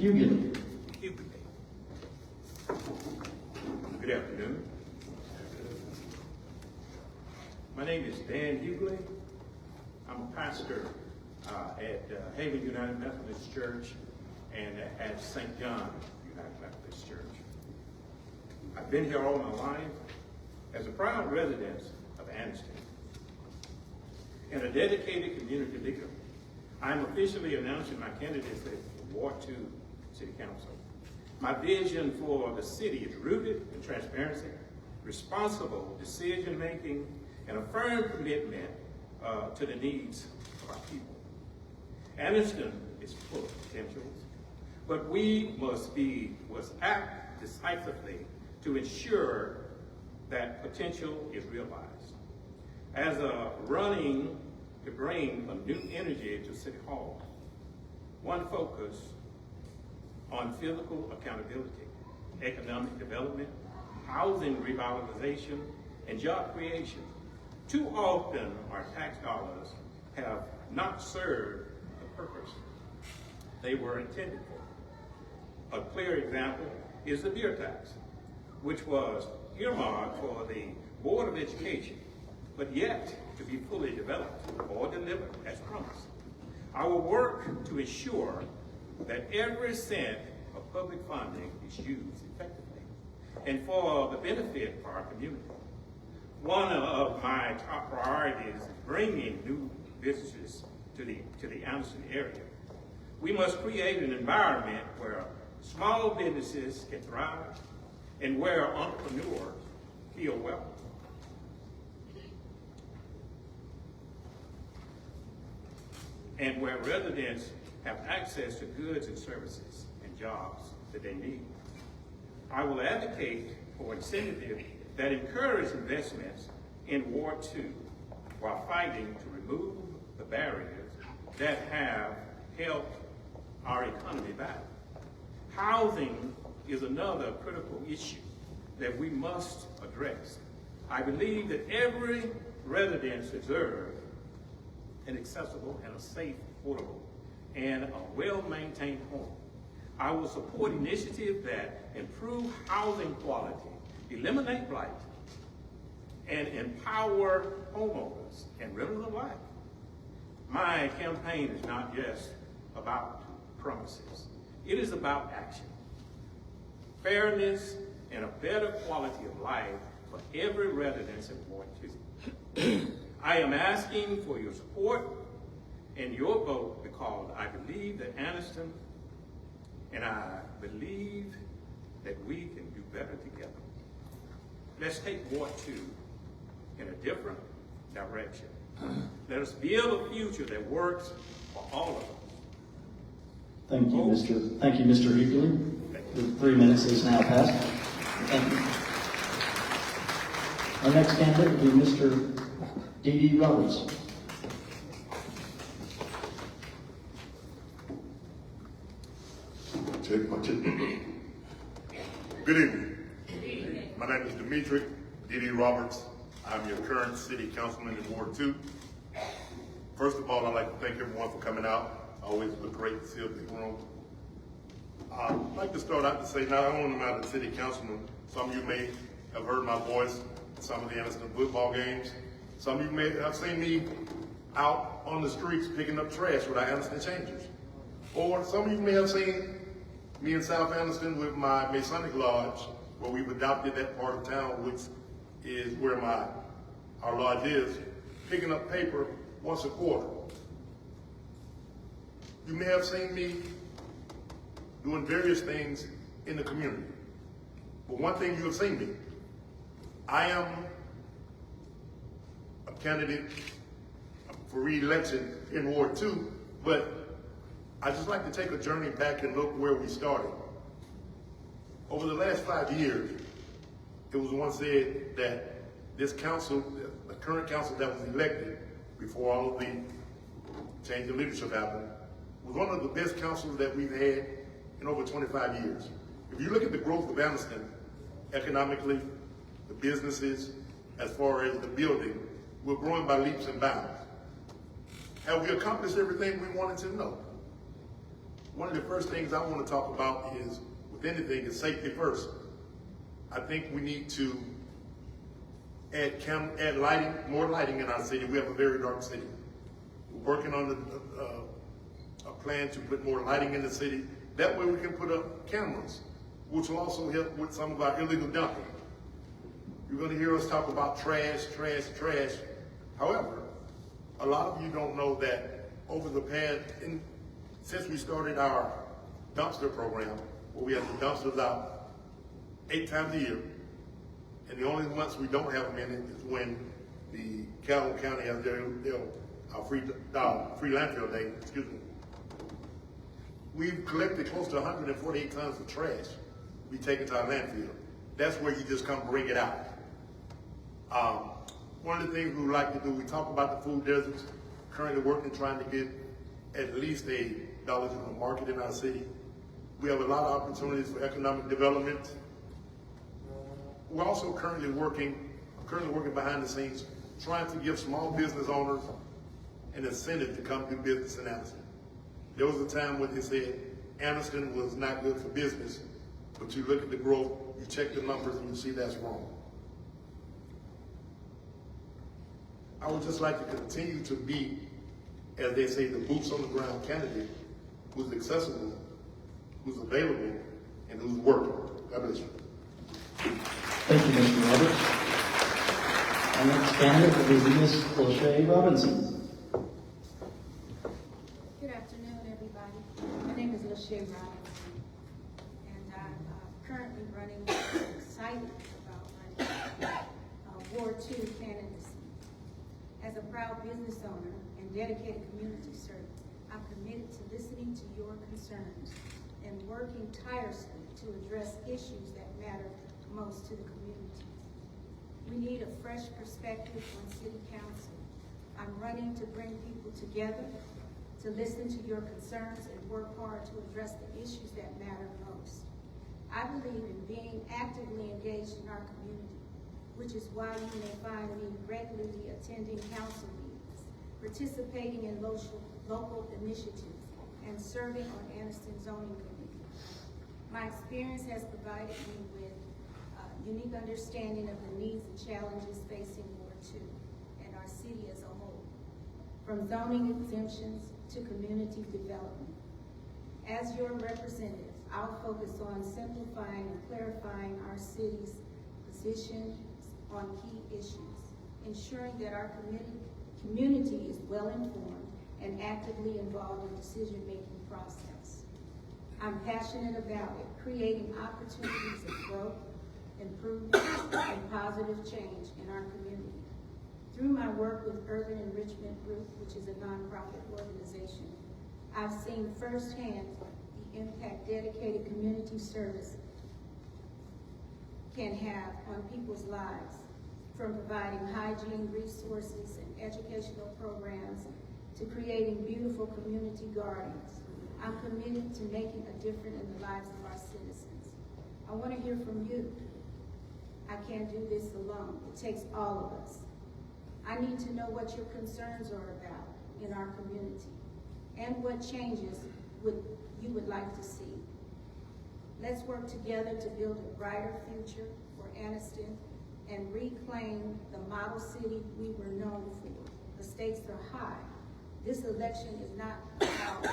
Hughley. Good afternoon. My name is Dan Hughley. I'm a pastor at Haven United Methodist Church and at St. John United Methodist Church. I've been here all my life as a proud resident of Anniston and a dedicated community leader. I'm officially announcing my candidacy for Ward 2 City Council. My vision for the city is rooted in transparency, responsible decision-making, and a firm commitment to the needs of our people. Anniston is full of potentials, but we must act decisively to ensure that potential is realized. As a running to bring a new energy to City Hall, one focus on physical accountability, economic development, housing revitalization, and job creation. Too often, our tax dollars have not served the purpose they were intended for. A clear example is the beer tax, which was earmarked for the Board of Education, but yet to be fully developed or delivered as promised. I will work to ensure that every cent of public funding is used effectively and for the benefit of our community. One of my top priorities is bringing new businesses to the Anniston area. We must create an environment where small businesses can thrive and where entrepreneurs feel welcome. And where residents have access to goods and services and jobs that they need. I will advocate for incentives that encourage investments in Ward 2 while fighting to remove the barriers that have held our economy back. Housing is another critical issue that we must address. I believe that every resident deserves an accessible and a safe, affordable, and a well-maintained home. I will support initiatives that improve housing quality, eliminate blight, and empower homeowners and renters alike. My campaign is not just about promises. It is about action, fairness, and a better quality of life for every resident in Ward 2. I am asking for your support and your vote because I believe that Anniston and I believe that we can do better together. Let's take Ward 2 in a different direction. Let us build a future that works for all of us. Thank you, Mr. Hughley. The 3 minutes is now passed. Thank you. Our next candidate will be Mr. D.D. Roberts. Good evening. My name is Dimitri D.D. Roberts. I'm your current city councilman in Ward 2. First of all, I'd like to thank everyone for coming out. Always look great to see a big room. I'd like to start out to say not only am I the city councilman, some of you may have heard my voice at some of the Anniston football games. Some of you may have seen me out on the streets picking up trash with our Anniston Changers. Or some of you may have seen me in South Anniston with my Masonic Lodge, where we've adopted that part of town, which is where our lodge is, picking up paper once a quarter. You may have seen me doing various things in the community. But one thing you have seen me, I am a candidate for re-election in Ward 2, but I'd just like to take a journey back and look where we started. Over the last 5 years, it was once said that this council, the current council that was elected before all of the change in leadership happened, was one of the best councils that we've had in over 25 years. If you look at the growth of Anniston, economically, the businesses, as far as the building, we're growing by leaps and bounds. Have we accomplished everything we wanted to? No. One of the first things I want to talk about is, with anything, is safety first. I think we need to add lighting, more lighting in our city. We have a very dark city. We're working on a plan to put more lighting in the city. That way we can put up cameras, which will also help with some of our illegal dumping. You're going to hear us talk about trash, trash, trash. However, a lot of you don't know that over the past, since we started our dumpster program, where we have the dumpsters out 8 times a year, and the only months we don't have them in it is when the Calhoun County has their free landfill day, excuse me. We've collected close to 148 tons of trash we take it to our landfill. That's where you just come bring it out. One of the things we would like to do, we talk about the food deserts, currently working, trying to get at least $1 in the market in our city. We have a lot of opportunities for economic development. We're also currently working behind the scenes, trying to give small business owners an incentive to come do business in Anniston. There was a time when they said Anniston was not good for business, but you look at the growth, you check the numbers, and you see that's wrong. I would just like to continue to be, as they say, the boots on the ground candidate who's accessible, who's available, and who's working. God bless you. Thank you, Mr. Roberts. Our next candidate will be Ms. Lachey Robinson. Good afternoon, everybody. My name is Lachey Robinson, and I'm currently running, excited about running Ward 2 candidacy. As a proud business owner and dedicated community servant, I'm committed to listening to your concerns and working tirelessly to address issues that matter most to the community. We need a fresh perspective on city council. I'm running to bring people together, to listen to your concerns and work hard to address the issues that matter most. I believe in being actively engaged in our community, which is why you may find me regularly attending council meetings, participating in local initiatives, and serving on Anniston Zoning Committee. My experience has provided me with a unique understanding of the needs and challenges facing Ward 2 and our city as a whole, from zoning exemptions to community development. As your representative, I'll focus on simplifying and clarifying our city's position on key issues, ensuring that our community is well informed and actively involved in decision-making process. I'm passionate about it, creating opportunities of growth, improvement, and positive change in our community. Through my work with Urban Enrichment Group, which is a nonprofit organization, I've seen firsthand the impact dedicated community service can have on people's lives, from providing hygiene resources and educational programs to creating beautiful community gardens. I'm committed to making a difference in the lives of our citizens. I want to hear from you. I can't do this alone. It takes all of us. I need to know what your concerns are about in our community and what changes you would like to see. Let's work together to build a brighter future for Anniston and reclaim the model city we were known for. The stakes are high. This election is not about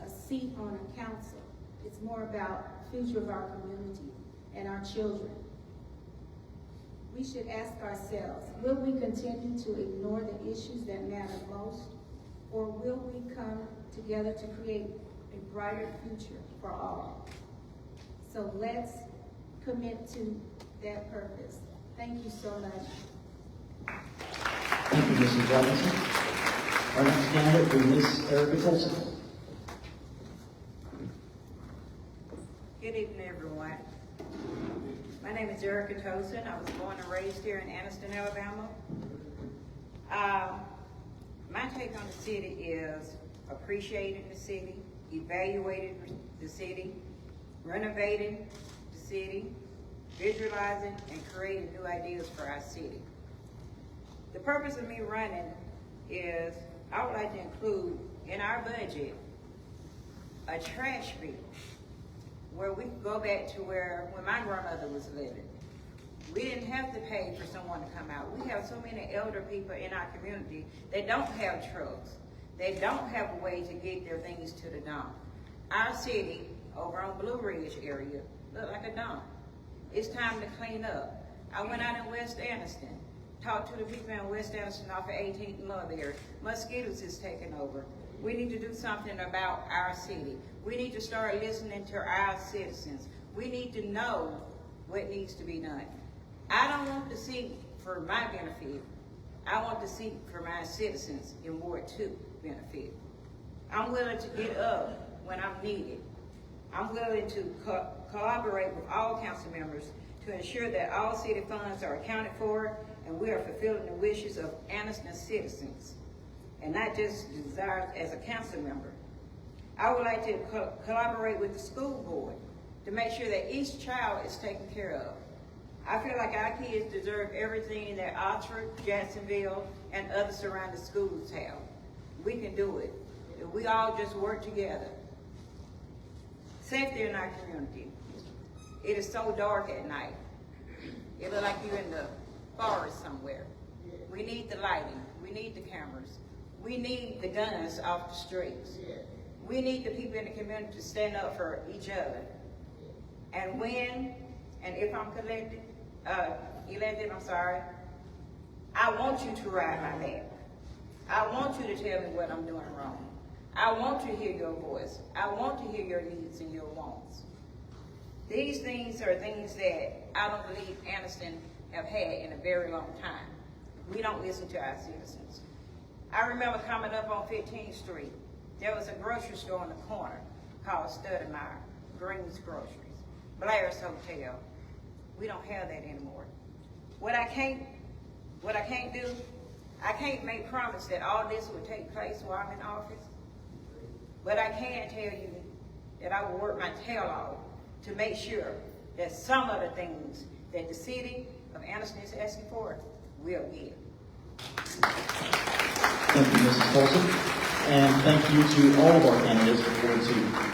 a seat on a council. It's more about the future of our community and our children. We should ask ourselves, will we continue to ignore the issues that matter most, or will we come together to create a brighter future for all? So let's commit to that purpose. Thank you so much. Thank you, Mrs. Robinson. Our next candidate will be Ms. Erica Tolson. Good evening, everyone. My name is Erica Tolson. I was born and raised here in Anniston, Alabama. My take on the city is appreciating the city, evaluating the city, renovating the city, visualizing and creating new ideas for our city. The purpose of me running is I would like to include in our budget a trash bill, where we could go back to when my grandmother was living. We didn't have to pay for someone to come out. We have so many elder people in our community that don't have trucks. They don't have a way to get their things to the dump. Our city, over on Blue Ridge area, look like a dump. It's time to clean up. I went out in West Anniston, talked to the people in West Anniston off of 18th and Mulberry. Mosquitoes is taking over. We need to do something about our city. We need to start listening to our citizens. We need to know what needs to be done. I don't want to seek for my benefit. I want to seek for my citizens in Ward 2 benefit. I'm willing to get up when I'm needed. I'm willing to collaborate with all council members to ensure that all city funds are accounted for and we are fulfilling the wishes of Anniston citizens and not just desires as a council member. I would like to collaborate with the school board to make sure that each child is taken care of. I feel like our kids deserve everything that Oxford, Jacksonville, and other surrounding schools have. We can do it. If we all just work together. Safety in our community. It is so dark at night. It looks like you're in the forest somewhere. We need the lighting. We need the cameras. We need the guns off the streets. We need the people in the community to stand up for each other. And when, and if I'm elected, I want you to ride my back. I want you to tell me what I'm doing wrong. I want to hear your voice. I want to hear your needs and your wants. These things are things that I don't believe Anniston have had in a very long time. We don't listen to our citizens. I remember coming up on 15th Street. There was a grocery store on the corner called Studdemeyer, Green's Groceries, Blair's Hotel. We don't have that anymore. What I can't do, I can't make promise that all this will take place while I'm in office. But I can tell you that I will work my tail off to make sure that some of the things that the city of Anniston is asking for will get. Thank you, Mrs. Colson. And thank you to all of our candidates for Ward 2. Our